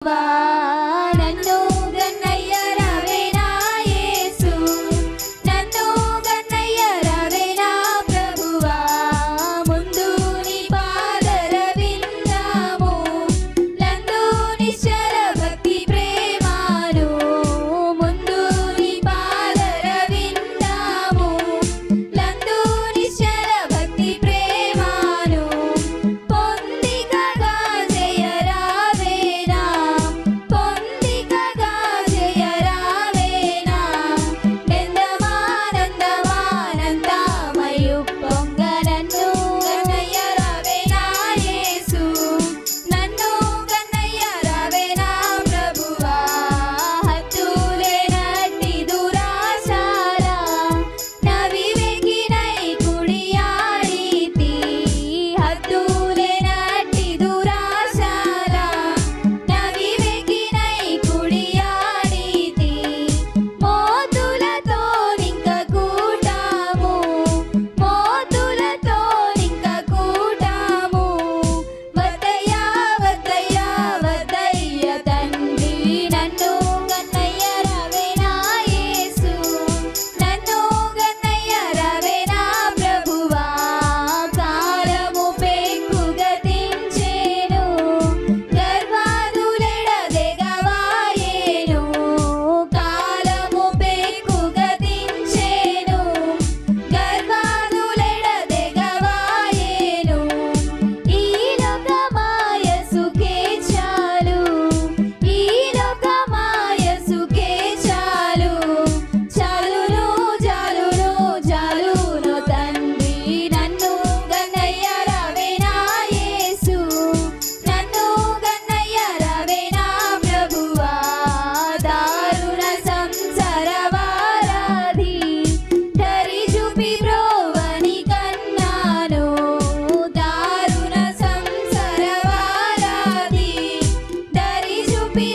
నన్ను గన్నయ్య రావేనా యేసు, నన్ను గన్నయ్య రావేనా ప్రభువా, ముందు నీ పాదర విన్నాము లందు నిశ్చల భక్తి ప్రేమాను, ముందు నీ పాదర విన్నాము లందు నిశ్చల భక్తి ప్రేమాను, పొందికగా జయ రావేనా, పొందికగా జయ రావేనా, నందమానందమానందమయు పొంగ నన్ను గన్నయ్య రావేనా యేసు, నన్ను గన్నయ్య రావేనా ప్రభువా, హత్తులేనట్టి దురాశాల నవివేకినై కుడియాడితి, హత్తులేనట్టి దురాశాల నవివేకినై కుడియాడితి, మోతులతో నింక కూటాము, మోతులతో నింక కూటాము, వద్దయ్య వద్దయ్య వద్దయ్య తండ్రి, నన్ను గన్నయ్య రావేనా యేసు, నన్ను గన్నయ్య రావేనా ప్రభువా, కాలము పెక్కు గతించేను గర్వాదులెడదెగవాయేను, కాలము పెక్కు గతించేను గర్వాదులెడదెగవాయేను, ఈ లోకమాయ సుఖే చాలు, ఈ లోకమాయ సుఖే చాలు, చాలును చాలును చాలును తండ్రి, నన్ను గన్నయ్య రావేనా యేసు, నన్ను గన్నయ్య రావేనా ప్రభువా, దారుణ సంసార వారాధి దరి చూపి బ్రోవని కన్నాను, దారుణ సంసార వారాధి దరి చూపి